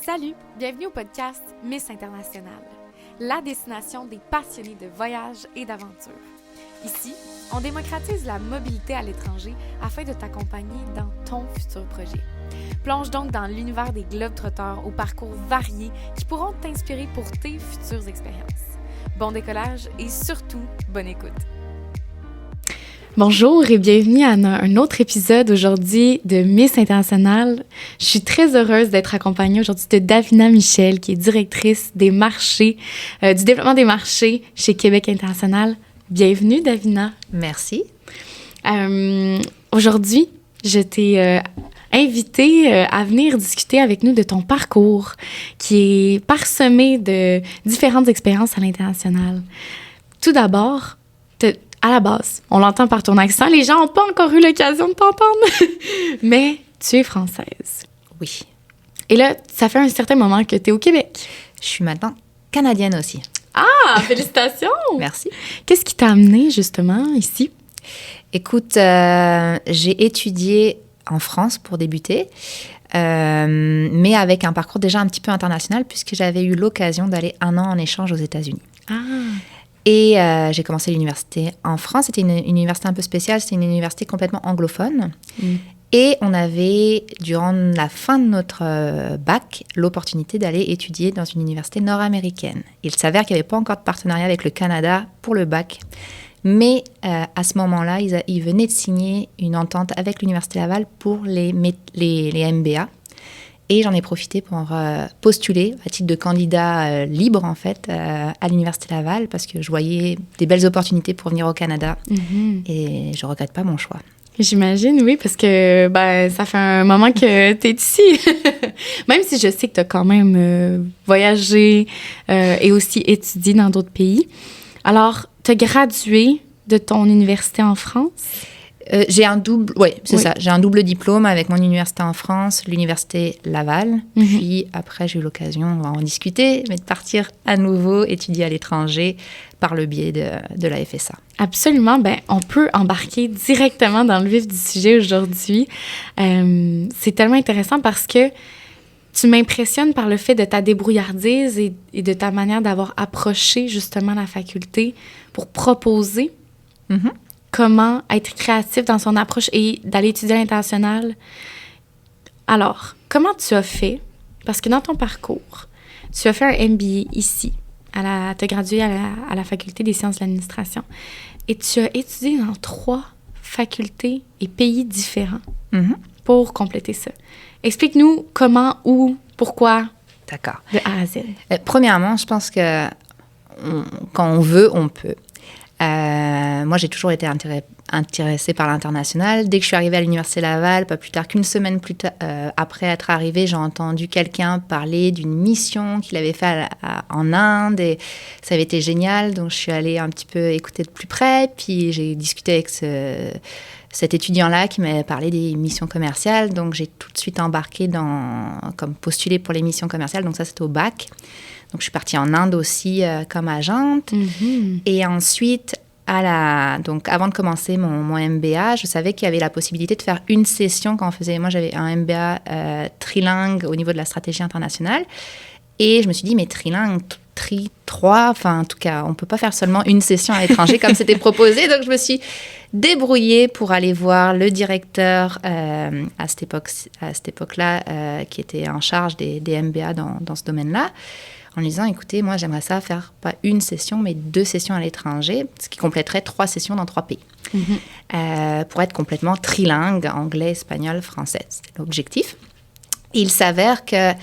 Salut, bienvenue au podcast Miss International, la destination des passionnés de voyage et d'aventure. Ici, on démocratise la mobilité à l'étranger afin de t'accompagner dans ton futur projet. Plonge donc dans l'univers des globetrotters au parcours variés qui pourront t'inspirer pour tes futures expériences. Bon décollage et surtout, bonne écoute! Bonjour et bienvenue à un autre épisode aujourd'hui de Miss International. Je suis très heureuse d'être accompagnée aujourd'hui de Davina Michel, qui est directrice des marchés, du développement des marchés chez Québec International. Bienvenue, Davina. Merci. Aujourd'hui, je t'ai invitée à venir discuter avec nous de ton parcours qui est parsemé de différentes expériences à l'international. Tout d'abord, à la base, on l'entend par ton accent, les gens n'ont pas encore eu l'occasion de t'entendre, mais tu es française. Oui. Et là, ça fait un certain moment que tu es au Québec. Je suis maintenant canadienne aussi. Ah, félicitations! Merci. Qu'est-ce qui t'a amené justement ici? Écoute, j'ai étudié en France pour débuter, mais avec un parcours déjà un petit peu international puisque j'avais eu l'occasion d'aller 1 an en échange aux États-Unis. Ah. Et j'ai commencé l'université en France. C'était une université un peu spéciale. C'était une université complètement anglophone. Et on avait, durant la fin de notre bac, l'opportunité d'aller étudier dans une université nord-américaine. Il s'avère qu'il n'y avait pas encore de partenariat avec le Canada pour le bac. Mais à ce moment-là, ils venaient de signer une entente avec l'Université Laval pour les MBA. Et j'en ai profité pour postuler à titre de candidat libre, en fait, à l'Université Laval, parce que je voyais des belles opportunités pour venir au Canada. Et je ne regrette pas mon choix. J'imagine, oui, parce que ça fait un moment que tu es ici. Même si je sais que tu as quand même voyagé et aussi étudié dans d'autres pays. Alors, tu as gradué de ton université en France? J'ai un double, ça. J'ai un double diplôme avec mon université en France, l'université Laval. Puis après, j'ai eu l'occasion, on va en discuter, mais de partir à nouveau étudier à l'étranger par le biais de la FSA. Absolument. On peut embarquer directement dans le vif du sujet aujourd'hui. C'est tellement intéressant parce que tu m'impressionnes par le fait de ta débrouillardise et de ta manière d'avoir approché justement la faculté pour proposer comment être créatif dans son approche et d'aller étudier à l'international. Alors, comment tu as fait? Parce que dans ton parcours, tu as fait un MBA ici. Tu as gradué à la faculté des sciences de l'administration. Et tu as étudié dans 3 facultés et pays différents pour compléter ça. Explique-nous comment, où, pourquoi. D'accord. De A à Z. Premièrement, je pense que quand on veut, on peut. Moi, j'ai toujours été intéressée par l'international. Dès que je suis arrivée à l'Université Laval, pas plus tard qu'une semaine après être arrivée, j'ai entendu quelqu'un parler d'une mission qu'il avait faite en Inde et ça avait été génial. Donc, je suis allée un petit peu écouter de plus près. Puis, j'ai discuté avec cet étudiant-là qui m'avait parlé des missions commerciales. Donc, j'ai tout de suite embarqué comme postulé pour les missions commerciales. Donc, ça, c'était au bac. Donc, je suis partie en Inde aussi comme agente. Et ensuite, donc, avant de commencer mon MBA, je savais qu'il y avait la possibilité de faire une session quand on faisait... Moi, j'avais un MBA trilingue au niveau de la stratégie internationale. Et je me suis dit, mais trilingue, 3, enfin, en tout cas, on ne peut pas faire seulement une session à l'étranger comme c'était proposé. Donc, je me suis débrouillée pour aller voir le directeur à cette époque-là qui était en charge des MBA dans ce domaine-là, en lui disant, écoutez, moi, j'aimerais ça faire pas une session, mais 2 sessions à l'étranger, ce qui compléterait 3 sessions dans 3 pays, pour être complètement trilingue, anglais, espagnol, français. C'était l'objectif. Et il s'avère que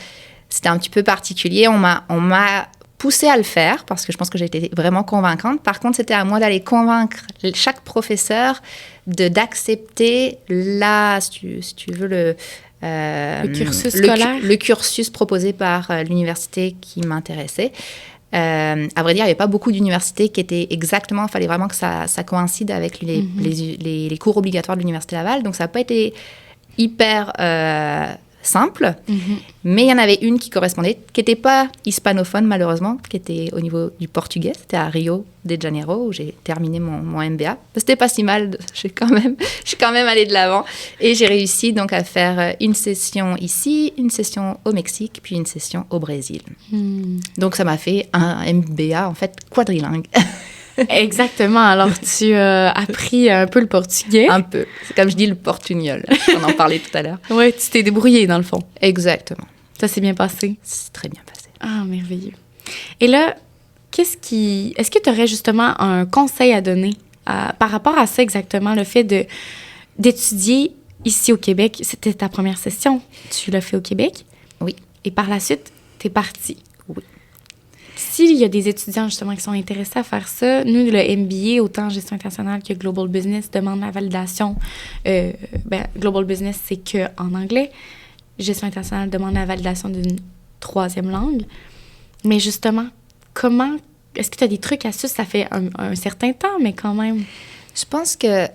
c'était un petit peu particulier. On m'a poussée à le faire, parce que je pense que j'ai été vraiment convaincante. Par contre, c'était à moi d'aller convaincre chaque professeur d'accepter si tu veux, le cursus scolaire. Le cursus proposé par l'université qui m'intéressait. À vrai dire, il n'y avait pas beaucoup d'universités qui étaient exactement... Il fallait vraiment que ça coïncide avec les cours obligatoires de l'Université Laval. Donc, ça n'a pas été hyper simples, mais il y en avait une qui correspondait, qui n'était pas hispanophone malheureusement, qui était au niveau du portugais. C'était à Rio de Janeiro où j'ai terminé mon MBA. C'était pas si mal, je suis quand même allée de l'avant. Et j'ai réussi donc à faire une session ici, une session au Mexique, puis une session au Brésil. Donc ça m'a fait un MBA en fait quadrilingue. Exactement. Alors, tu as appris un peu le portugais. Un peu. C'est comme je dis, le portugnol. On en parlait tout à l'heure. Oui, tu t'es débrouillée, dans le fond. Exactement. Ça s'est bien passé? C'est très bien passé. Ah, merveilleux. Et là, est-ce que tu aurais justement un conseil à donner par rapport à ça exactement, le fait d'étudier ici au Québec? C'était ta première session. Tu l'as fait au Québec? Oui. Et par la suite, tu es partie? Oui. S'il y a des étudiants, justement, qui sont intéressés à faire ça, nous, le MBA, autant gestion internationale que Global Business, demande la validation. Global Business, c'est qu'en anglais. Gestion internationale demande la validation d'une 3e langue. Mais justement, est-ce que tu as des trucs, astuces? Ça fait un certain temps, mais quand même. Je pense que,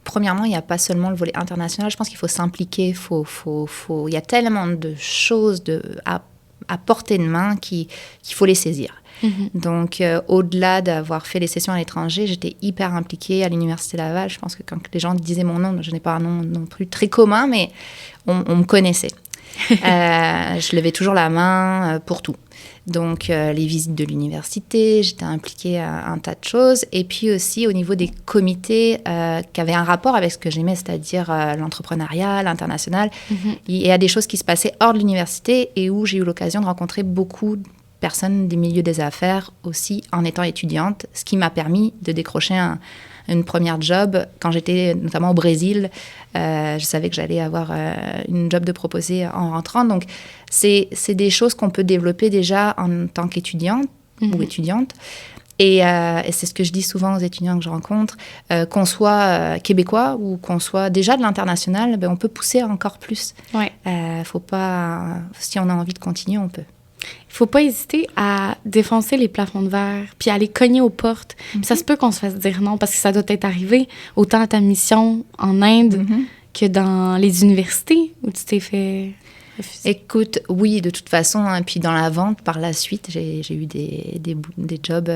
premièrement, il n'y a pas seulement le volet international. Je pense qu'il faut s'impliquer. Il y a tellement de choses à portée de main qu'il faut les saisir. Donc, au-delà d'avoir fait les sessions à l'étranger, j'étais hyper impliquée à l'Université Laval. Je pense que quand les gens disaient mon nom, je n'ai pas un nom non plus très commun, mais on me connaissait. Je levais toujours la main pour tout. Donc, les visites de l'université, j'étais impliquée à un tas de choses. Et puis aussi, au niveau des comités qui avaient un rapport avec ce que j'aimais, c'est-à-dire l'entrepreneuriat, l'international. Il y a des choses qui se passaient hors de l'université et où j'ai eu l'occasion de rencontrer beaucoup de personnes des milieux des affaires aussi en étant étudiante, ce qui m'a permis de décrocher une première job. Quand j'étais notamment au Brésil, je savais que j'allais avoir une job de proposer en rentrant. Donc, c'est des choses qu'on peut développer déjà en tant qu'étudiante ou étudiante. Et c'est ce que je dis souvent aux étudiants que je rencontre, qu'on soit québécois ou qu'on soit déjà de l'international, on peut pousser encore plus. Ouais. Faut pas, si on a envie de continuer, on peut. Il faut pas hésiter à défoncer les plafonds de verre, puis à aller cogner aux portes. Puis ça se peut qu'on se fasse dire non, parce que ça doit être arrivé autant à ta mission en Inde que dans les universités où tu t'es fait refuser. Écoute, oui, de toute façon. Hein, puis dans la vente, par la suite, j'ai eu des jobs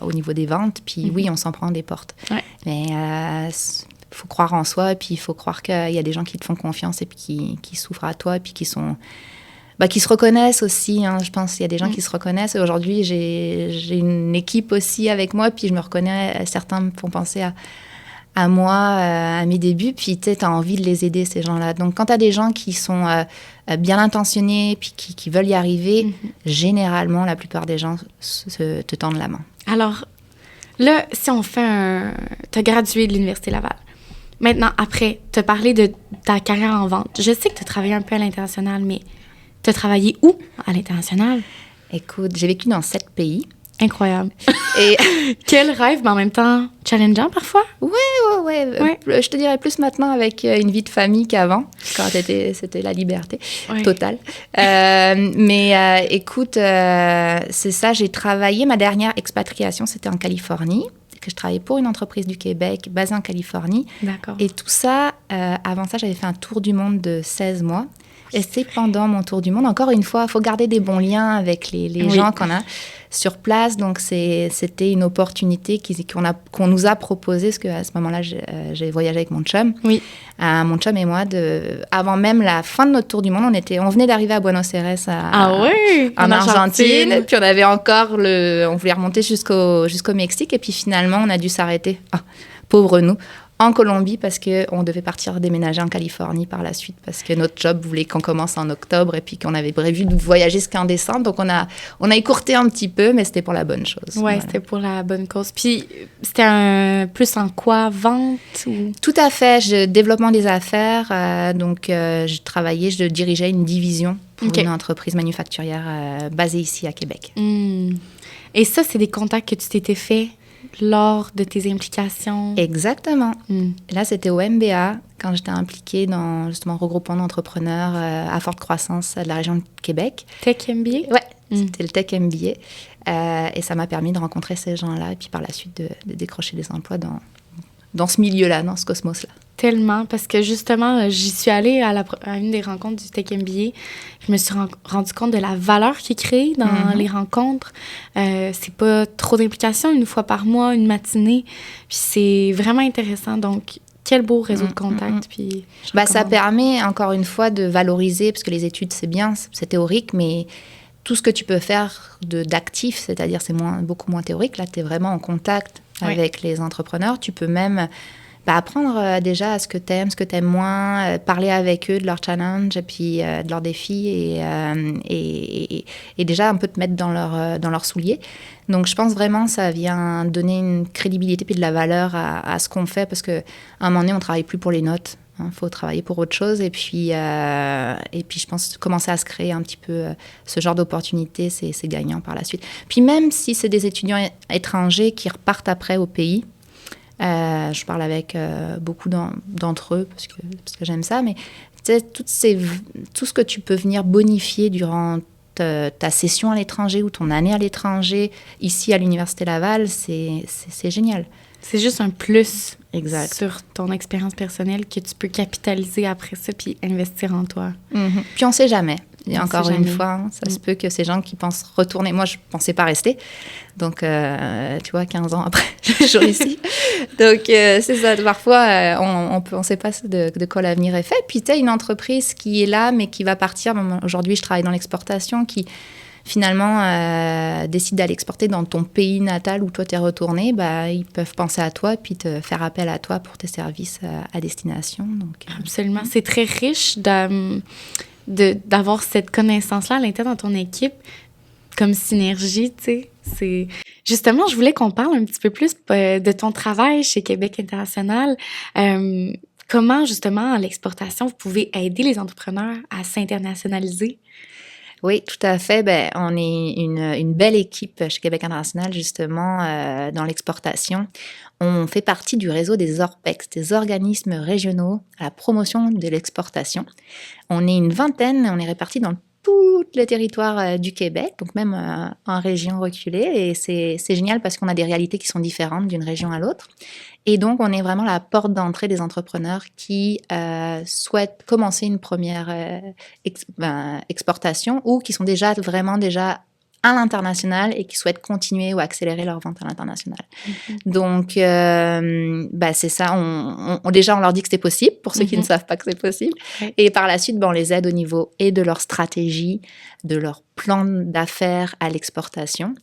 au niveau des ventes. Puis oui, on s'en prend des portes. Ouais. Mais faut croire en soi, puis il faut croire qu'il y a des gens qui te font confiance et puis qui s'ouvrent à toi, et puis qui se reconnaissent aussi. Hein. Je pense qu'il y a des gens qui se reconnaissent. Et aujourd'hui, j'ai une équipe aussi avec moi, puis je me reconnais. Certains me font penser à moi, à mes débuts, puis tu as envie de les aider, ces gens-là. Donc, quand tu as des gens qui sont bien intentionnés, puis qui veulent y arriver, généralement, la plupart des gens te tendent la main. Alors, là, si on fait tu as gradué de l'Université Laval. Maintenant, après, tu as parlé de ta carrière en vente. Je sais que tu as travaillé un peu à l'international, mais tu as travaillé où à l'international? Écoute, j'ai vécu dans 7 pays. Incroyable. Et quel rêve, mais en même temps challengeant parfois? Ouais. Je te dirais plus maintenant avec une vie de famille qu'avant, quand c'était la liberté totale. Écoute, c'est ça, j'ai travaillé, ma dernière expatriation, c'était en Californie, que je travaillais pour une entreprise du Québec basée en Californie. D'accord. Et tout ça, avant ça, j'avais fait un tour du monde de 16 mois. Et c'est pendant mon tour du monde, encore une fois, il faut garder des bons liens avec les gens qu'on a sur place. Donc, c'était une opportunité qu'on nous a proposée, parce qu'à ce moment-là, j'ai voyagé avec mon chum. Oui. Mon chum et moi, avant même la fin de notre tour du monde, on venait d'arriver à Buenos Aires en Argentine. Puis on avait encore on voulait remonter jusqu'au Mexique. Et puis finalement, on a dû s'arrêter. Ah, pauvre nous. En Colombie, parce qu'on devait partir déménager en Californie par la suite, parce que notre job voulait qu'on commence en octobre et puis qu'on avait prévu de voyager jusqu'en décembre. Donc, on a écourté un petit peu, mais c'était pour la bonne chose. Oui, voilà. C'était pour la bonne cause. Puis, c'était plus en quoi? Vente ou... Tout à fait. Développement des affaires. Je dirigeais une division pour une entreprise manufacturière basée ici à Québec. Et ça, c'est des contacts que tu t'étais fait lors de tes implications? Exactement. Là, c'était au MBA, quand j'étais impliquée dans justement le regroupement d'entrepreneurs à forte croissance de la région de Québec. Tech MBA? Oui, c'était le Tech MBA. Et ça m'a permis de rencontrer ces gens-là et puis par la suite de décrocher des emplois dans ce milieu-là, dans ce cosmos-là. Tellement, parce que justement, j'y suis allée à une des rencontres du Tech MBA. Je me suis rendu compte de la valeur qui est créée dans les rencontres. C'est pas trop d'implications, une fois par mois, une matinée. Puis c'est vraiment intéressant. Donc, quel beau réseau de contacts. Puis ça permet, encore une fois, de valoriser, parce que les études, c'est bien, c'est théorique, mais tout ce que tu peux faire d'actif, c'est-à-dire c'est beaucoup moins théorique. Là, tu es vraiment en contact avec les entrepreneurs. Tu peux même apprendre déjà à ce que tu aimes, ce que tu aimes moins, parler avec eux de leurs challenges et puis de leurs défis et déjà un peu te mettre dans leurs souliers. Donc, je pense vraiment que ça vient donner une crédibilité puis de la valeur à ce qu'on fait parce qu'à un moment donné, on ne travaille plus pour les notes. Il faut travailler pour autre chose. Et puis, je pense commencer à se créer un petit peu ce genre d'opportunités, c'est gagnant par la suite. Puis même si c'est des étudiants étrangers qui repartent après au pays, je parle avec beaucoup d'entre eux parce que j'aime ça, mais tu sais, tout ce que tu peux venir bonifier durant ta session à l'étranger ou ton année à l'étranger, ici à l'Université Laval, c'est génial. C'est juste un plus exact. Sur ton expérience personnelle que tu peux capitaliser après ça puis investir en toi. Puis on ne sait jamais. Et encore une fois, ça se peut que ces gens qui pensent retourner... Moi, je ne pensais pas rester. Donc, tu vois, 15 ans après, je suis toujours ici. Donc, c'est ça. Parfois, on ne sait pas de quoi l'avenir est fait. Puis, tu sais, une entreprise qui est là, mais qui va partir... Aujourd'hui, je travaille dans l'exportation, qui finalement décide d'aller exporter dans ton pays natal où toi, tu es retourné. Ils peuvent penser à toi puis te faire appel à toi pour tes services à destination. Donc, absolument. C'est très riche d'avoir cette connaissance-là à l'intérieur de ton équipe comme synergie, tu sais. Justement, je voulais qu'on parle un petit peu plus de ton travail chez Québec International. Comment, justement, à l'exportation, vous pouvez aider les entrepreneurs à s'internationaliser? Oui, tout à fait. On est une belle équipe chez Québec International, justement, dans l'exportation. On fait partie du réseau des ORPEX, des organismes régionaux à la promotion de l'exportation. On est une vingtaine, on est répartis dans tout le territoire du Québec, donc même en région reculée. Et c'est génial parce qu'on a des réalités qui sont différentes d'une région à l'autre. Et donc, on est vraiment la porte d'entrée des entrepreneurs qui souhaitent commencer une première exportation ou qui sont déjà à l'international et qui souhaitent continuer ou accélérer leur vente à l'international. Donc, c'est ça. Déjà, on leur dit que c'est possible, pour ceux qui ne savent pas que c'est possible. Et par la suite, on les aide au niveau et de leur stratégie, de leur plan d'affaires à l'exportation.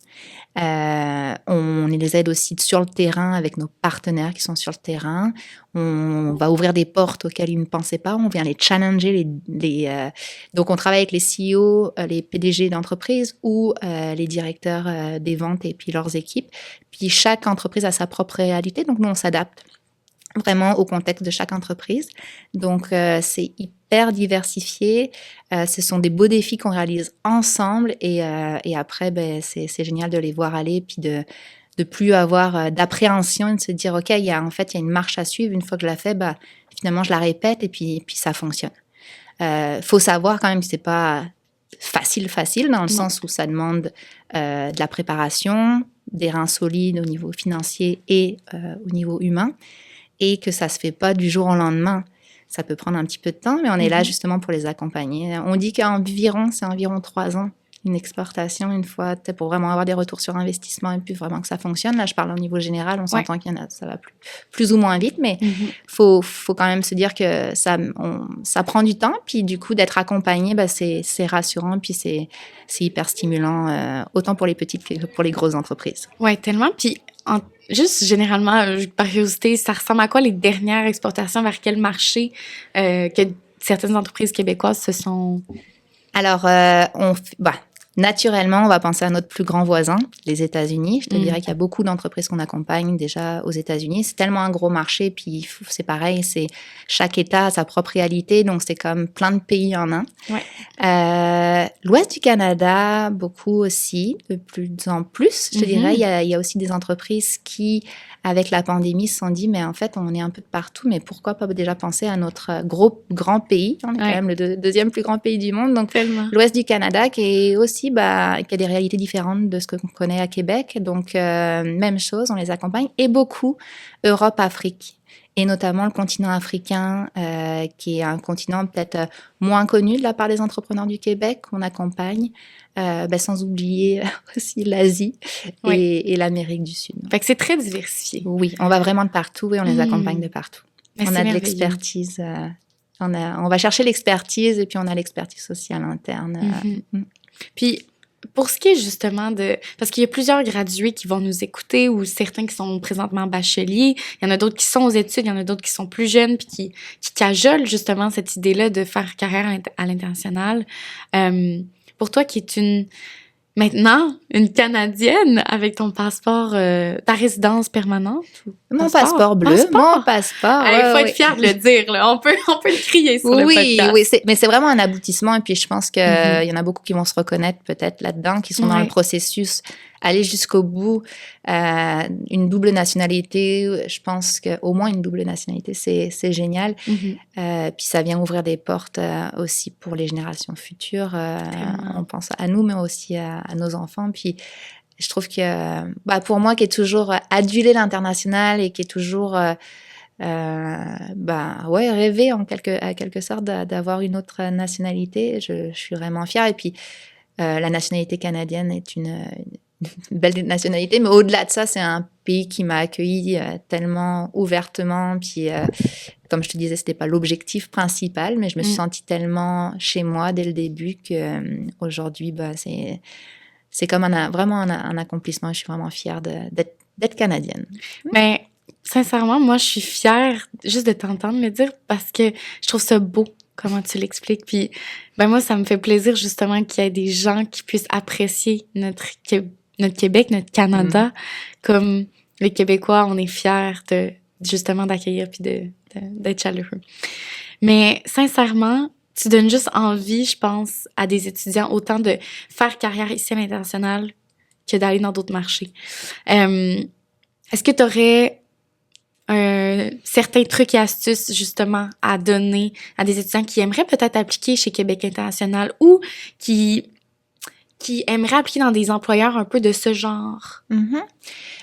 On les aide aussi sur le terrain avec nos partenaires qui sont sur le terrain. On va ouvrir des portes auxquelles ils ne pensaient pas. On vient les challenger. Donc, on travaille avec les CEO, les PDG d'entreprise ou les directeurs des ventes et puis leurs équipes. Puis, chaque entreprise a sa propre réalité. Donc, nous, on s'adapte vraiment au contexte de chaque entreprise. Donc, c'est hyper diversifié. Ce sont des beaux défis qu'on réalise ensemble. Et après, c'est génial de les voir aller puis de plus avoir d'appréhension et de se dire, OK, il y a une marche à suivre. Une fois que je la fais, finalement, je la répète et puis ça fonctionne. Faut savoir quand même que c'est pas facile dans le sens où ça demande de la préparation, des reins solides au niveau financier et au niveau humain. Et que ça se fait pas du jour au lendemain. Ça peut prendre un petit peu de temps, mais on est là justement pour les accompagner. On dit c'est environ 3 ans, une exportation, une fois, pour vraiment avoir des retours sur investissement et puis vraiment que ça fonctionne. Là, je parle au niveau général, on s'entend qu'il y en a, ça va plus ou moins vite, mais faut quand même se dire que ça prend du temps, puis du coup, d'être accompagné, c'est rassurant, puis c'est hyper stimulant, autant pour les petites que pour les grosses entreprises. Ouais, tellement. Puis, juste généralement, par curiosité, ça ressemble à quoi les dernières exportations, vers quel marché que certaines entreprises québécoises se sont... Alors, naturellement, on va penser à notre plus grand voisin, les États-Unis. Je te dirais qu'il y a beaucoup d'entreprises qu'on accompagne déjà aux États-Unis. C'est tellement un gros marché, puis c'est pareil, chaque État a sa propre réalité, donc c'est comme plein de pays en un. Ouais. L'Ouest du Canada, beaucoup aussi, de plus en plus. Je te dirais, il y a aussi des entreprises qui, avec la pandémie, se sont dit, mais en fait, on est un peu de partout, mais pourquoi pas déjà penser à notre grand pays, on est quand même le deuxième plus grand pays du monde, donc l'Ouest du Canada, qui est aussi, qui a des réalités différentes de ce qu'on connaît à Québec, donc même chose, on les accompagne, et beaucoup Europe, Afrique. et notamment le continent africain, qui est un continent peut-être moins connu de la part des entrepreneurs du Québec qu'on accompagne, sans oublier aussi l'Asie et l'Amérique du Sud. Fait que c'est très diversifié. Oui, on va vraiment de partout et on les accompagne de partout. Mais on a de l'expertise. On va chercher l'expertise et puis on a l'expertise aussi à l'interne. Puis, pour ce qui est justement de... Parce qu'il y a plusieurs gradués qui vont nous écouter ou certains qui sont présentement bacheliers. Il y en a d'autres qui sont aux études, il y en a d'autres qui sont plus jeunes puis qui cajolent justement cette idée-là de faire carrière à l'international. Pour toi qui es maintenant une Canadienne avec ton passeport, ta résidence permanente? Mon passeport bleu. Mon passeport. Il faut être fier de le dire, là. On peut le crier sur le podcast. Oui, mais c'est vraiment un aboutissement. Et puis, je pense qu'il y en a beaucoup qui vont se reconnaître peut-être là-dedans, qui sont dans le processus, aller jusqu'au bout. Une double nationalité, je pense qu'au moins une double nationalité, c'est génial. Puis, ça vient ouvrir des portes aussi pour les générations futures. On pense à nous, mais aussi à nos enfants. Puis, je trouve que, pour moi, qui est toujours adulé l'international et qui est toujours, rêvé à quelque sorte d'avoir une autre nationalité, je suis vraiment fière. Et puis, la nationalité canadienne est une belle nationalité, mais au-delà de ça, c'est un pays qui m'a accueilli tellement ouvertement. Puis, comme je te disais, c'était pas l'objectif principal, mais je me suis sentie tellement chez moi dès le début que aujourd'hui, c'est comme vraiment un accomplissement. Je suis vraiment fière d'être canadienne. Mais sincèrement, moi, je suis fière juste de t'entendre le dire parce que je trouve ça beau, comment tu l'expliques. Puis, moi, ça me fait plaisir justement qu'il y ait des gens qui puissent apprécier notre Québec, notre Canada, comme les Québécois, on est fiers justement d'accueillir puis d'être chaleureux. Mais sincèrement, tu donnes juste envie, je pense, à des étudiants autant de faire carrière ici à l'international que d'aller dans d'autres marchés. Est-ce que tu aurais certains trucs et astuces, justement, à donner à des étudiants qui aimeraient peut-être appliquer chez Québec International ou qui aimeraient appliquer dans des employeurs un peu de ce genre?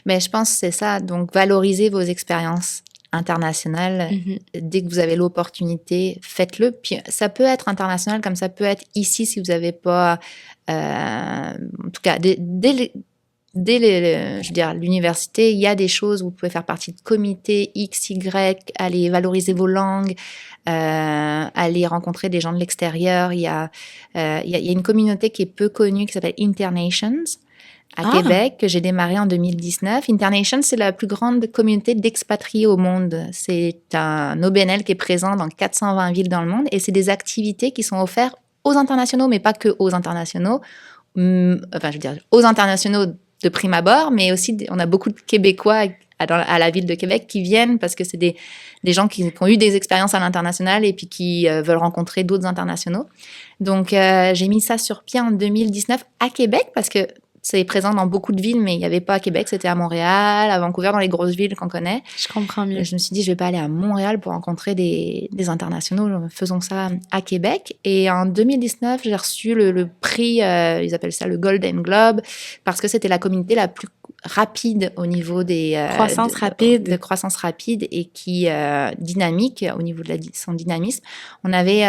Mais je pense que c'est ça. Donc, valoriser vos expériences international, dès que vous avez l'opportunité, faites-le. Puis ça peut être international comme ça peut être ici si vous n'avez pas, en tout cas, dès je veux dire, l'université, il y a des choses où vous pouvez faire partie de comités X, Y, aller valoriser vos langues, aller rencontrer des gens de l'extérieur. Il y a une communauté qui est peu connue qui s'appelle Internations à Québec, que j'ai démarré en 2019. Internations, c'est la plus grande communauté d'expatriés au monde. C'est un OBNL qui est présent dans 420 villes dans le monde et c'est des activités qui sont offertes aux internationaux, mais pas que aux internationaux. Enfin, je veux dire, aux internationaux de prime abord, mais aussi, on a beaucoup de Québécois à la ville de Québec qui viennent parce que c'est des gens qui ont eu des expériences à l'international et puis qui veulent rencontrer d'autres internationaux. Donc, j'ai mis ça sur pied en 2019 à Québec parce que c'est présent dans beaucoup de villes, mais il n'y avait pas à Québec. C'était à Montréal, à Vancouver, dans les grosses villes qu'on connaît. Je comprends mieux. Je me suis dit, je vais pas aller à Montréal pour rencontrer des internationaux. Faisons ça à Québec. Et en 2019, j'ai reçu le prix, ils appellent ça le Golden Globe, parce que c'était la communauté la plus rapide au niveau des croissance rapide et qui dynamique au niveau de son dynamisme. On avait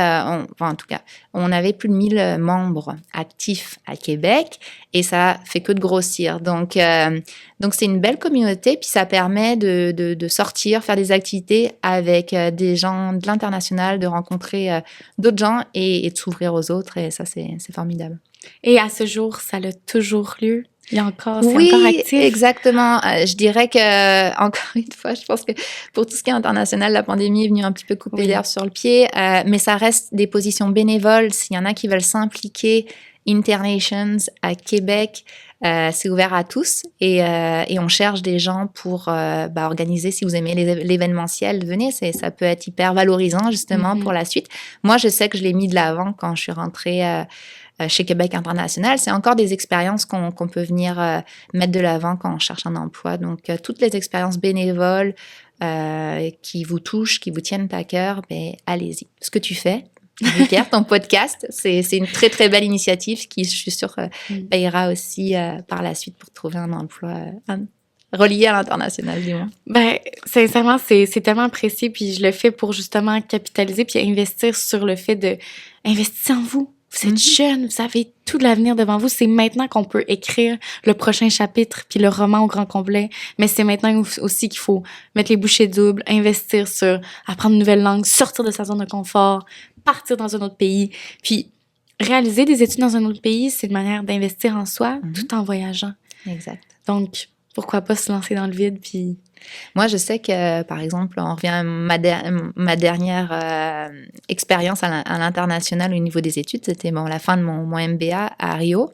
on avait plus de 1000 membres actifs à Québec et ça fait que de grossir. Donc c'est une belle communauté puis ça permet de sortir, faire des activités avec des gens de l'international, de rencontrer d'autres gens et de s'ouvrir aux autres et ça c'est formidable. Et à ce jour, ça a toujours lieu? C'est encore actif. Exactement. Je dirais que, encore une fois, je pense que pour tout ce qui est international, la pandémie est venue un petit peu couper l'herbe sur le pied, mais ça reste des positions bénévoles. S'il y en a qui veulent s'impliquer, Internations à Québec, c'est ouvert à tous et on cherche des gens pour organiser. Si vous aimez l'événementiel, venez. Ça peut être hyper valorisant justement pour la suite. Moi, je sais que je l'ai mis de l'avant quand je suis rentrée chez Québec International. C'est encore des expériences qu'on peut venir mettre de l'avant quand on cherche un emploi. Donc, toutes les expériences bénévoles qui vous touchent, qui vous tiennent à cœur, allez-y. Ce que tu fais, Pierre, ton podcast, c'est une très, très belle initiative qui, je suis sûre, payera aussi par la suite pour trouver un emploi relié à l'international, dis-moi. Ben, sincèrement, c'est tellement apprécié, puis je le fais pour justement capitaliser puis investir sur le fait de investir en vous. Vous êtes jeune, vous avez tout l'avenir devant vous. C'est maintenant qu'on peut écrire le prochain chapitre puis le roman au grand complet. Mais c'est maintenant aussi qu'il faut mettre les bouchées doubles, investir sur apprendre une nouvelle langue, sortir de sa zone de confort, partir dans un autre pays. Puis réaliser des études dans un autre pays, c'est une manière d'investir en soi tout en voyageant. Exact. Donc, pourquoi pas se lancer dans le vide puis... Moi, je sais que, par exemple, on revient à ma dernière expérience à l'international au niveau des études. C'était la fin de mon MBA à Rio.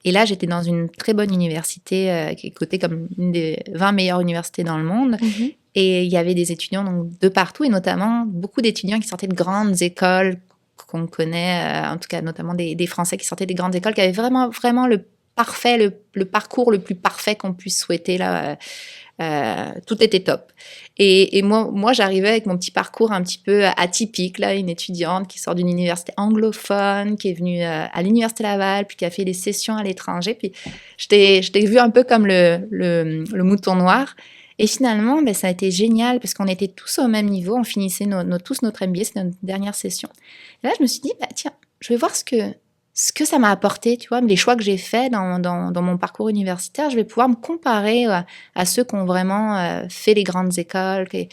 Et là, j'étais dans une très bonne université qui est cotée comme une des 20 meilleures universités dans le monde. Et il y avait des étudiants donc, de partout, et notamment beaucoup d'étudiants qui sortaient de grandes écoles qu'on connaît, en tout cas notamment des Français qui sortaient des grandes écoles, qui avaient vraiment, vraiment le parcours le plus parfait qu'on puisse souhaiter là. Tout était top. Et moi, j'arrivais avec mon petit parcours un petit peu atypique, là, une étudiante qui sort d'une université anglophone, qui est venue à l'Université Laval, puis qui a fait des sessions à l'étranger. Puis je t'ai vu un peu comme le mouton noir. Et finalement, ben, ça a été génial parce qu'on était tous au même niveau. On finissait tous notre MBA, c'était notre dernière session. Et là, je me suis dit, bah, tiens, je vais voir ce que ça m'a apporté, tu vois, les choix que j'ai faits dans mon parcours universitaire, je vais pouvoir me comparer à ceux qui ont vraiment fait les grandes écoles. Et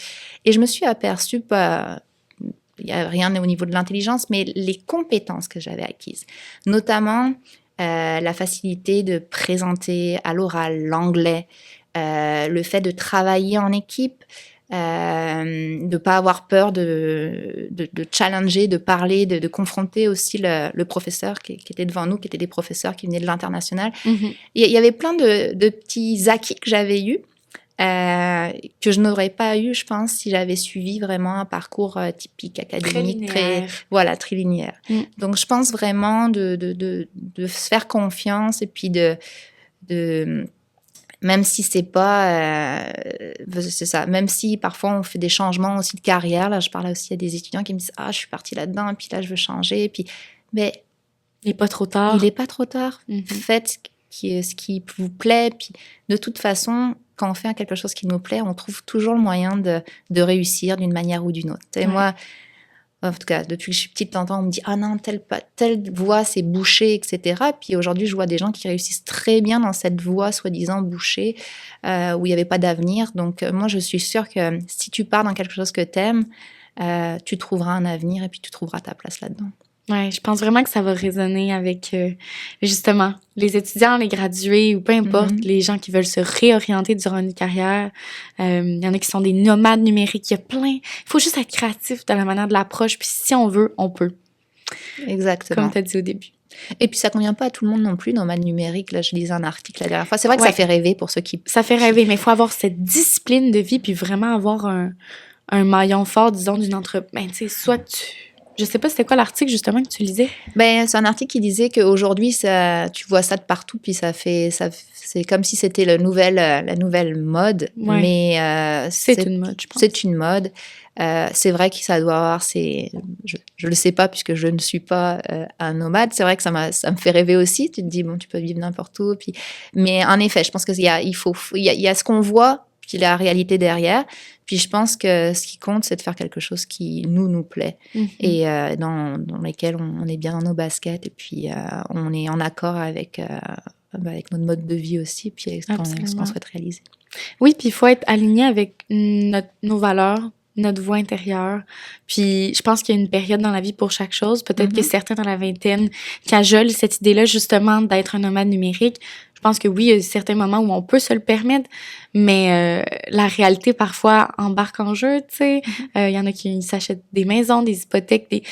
je me suis aperçue, il n'y a rien au niveau de l'intelligence, mais les compétences que j'avais acquises, notamment la facilité de présenter à l'oral, l'anglais, le fait de travailler en équipe, de pas avoir peur de challenger, de parler, de confronter aussi le professeur qui était devant nous, qui étaient des professeurs qui venaient de l'international. Il y avait plein de petits acquis que j'avais eus, que je n'aurais pas eu, je pense, si j'avais suivi vraiment un parcours typique académique, trilinéaire. Donc, je pense vraiment de se faire confiance et puis même si c'est pas, c'est ça. Même si parfois on fait des changements aussi de carrière. Là, je parlais aussi à des étudiants qui me disent je suis partie là-dedans, et puis là je veux changer. Puis, mais il n'est pas trop tard. Il n'est pas trop tard. Faites ce qui vous plaît. Puis de toute façon, quand on fait quelque chose qui nous plaît, on trouve toujours le moyen de réussir d'une manière ou d'une autre. Et moi. En tout cas, depuis que je suis petite, on me dit « Ah non, telle voie, c'est bouché, etc. » Puis aujourd'hui, je vois des gens qui réussissent très bien dans cette voie, soi-disant bouchée, où il n'y avait pas d'avenir. Donc, moi, je suis sûre que si tu pars dans quelque chose que tu aimes, tu trouveras un avenir et puis tu trouveras ta place là-dedans. Ouais, je pense vraiment que ça va résonner avec, justement, les étudiants, les gradués ou peu importe, les gens qui veulent se réorienter durant une carrière. Il y en a qui sont des nomades numériques. Il y a plein. Il faut juste être créatif dans la manière de l'approche. Puis si on veut, on peut. Exactement. Comme tu as dit au début. Et puis, ça ne convient pas à tout le monde non plus, nomade numérique. Là, je lisais un article la dernière fois. C'est vrai que ça fait rêver pour ceux qui... Ça fait rêver, mais il faut avoir cette discipline de vie puis vraiment avoir un maillon fort, disons, d'une entreprise. Ben, tu sais, soit tu... Je sais pas, c'était quoi l'article, justement, que tu lisais? Ben, c'est un article qui disait qu'aujourd'hui, tu vois ça de partout, puis c'est comme si c'était la nouvelle mode. Ouais. Mais c'est une mode, je pense. C'est une mode. C'est vrai que ça doit avoir je le sais pas, puisque je ne suis pas un nomade. C'est vrai que ça me fait rêver aussi. Tu te dis, bon, tu peux vivre n'importe où. Mais en effet, je pense qu'il y a ce qu'on voit, puis la réalité derrière. Puis je pense que ce qui compte, c'est de faire quelque chose qui nous plaît et dans lesquels on est bien dans nos baskets et puis on est en accord avec notre mode de vie aussi, puis avec ce qu'on souhaite réaliser. Oui, puis il faut être aligné avec nos valeurs, notre voix intérieure. Puis je pense qu'il y a une période dans la vie pour chaque chose. Peut-être que certains dans la vingtaine cajolent cette idée-là justement d'être un nomade numérique. Je pense que oui, il y a certains moments où on peut se le permettre, mais la réalité parfois embarque en jeu, tu sais. Il y en a qui s'achètent des maisons, des hypothèques, puis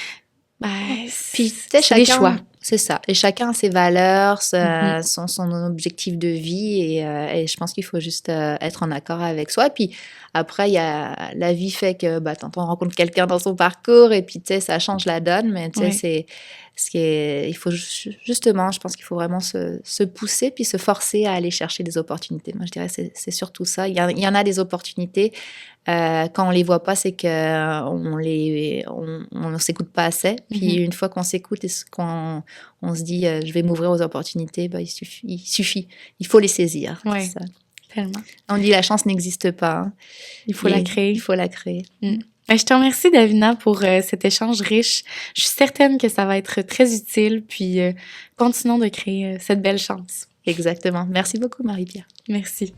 c'est des choix. C'est ça. Et chacun a ses valeurs, son objectif de vie et je pense qu'il faut juste être en accord avec soi. Puis après, la vie fait que on rencontre quelqu'un dans son parcours et puis tu sais, ça change la donne, mais tu sais, il faut justement, je pense qu'il faut vraiment se pousser puis se forcer à aller chercher des opportunités. Moi, je dirais c'est surtout ça. Il y en a des opportunités. Quand on les voit pas, c'est que on s'écoute pas assez. Puis une fois qu'on s'écoute et qu'on se dit je vais m'ouvrir aux opportunités, il suffit, il faut les saisir. Ouais. Ça. Tellement. On dit la chance n'existe pas. Hein. Il faut la créer. Il faut la créer. Je te remercie, Davina, pour cet échange riche. Je suis certaine que ça va être très utile, puis continuons de créer cette belle chance. Exactement. Merci beaucoup, Marie-Pierre. Merci.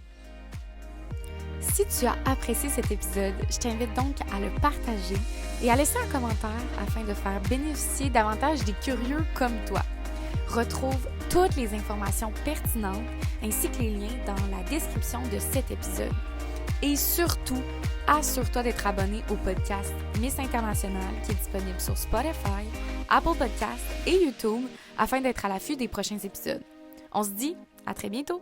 Si tu as apprécié cet épisode, je t'invite donc à le partager et à laisser un commentaire afin de faire bénéficier davantage des curieux comme toi. Retrouve toutes les informations pertinentes ainsi que les liens dans la description de cet épisode. Et surtout, assure-toi d'être abonné au podcast Miss International qui est disponible sur Spotify, Apple Podcasts et YouTube afin d'être à l'affût des prochains épisodes. On se dit à très bientôt!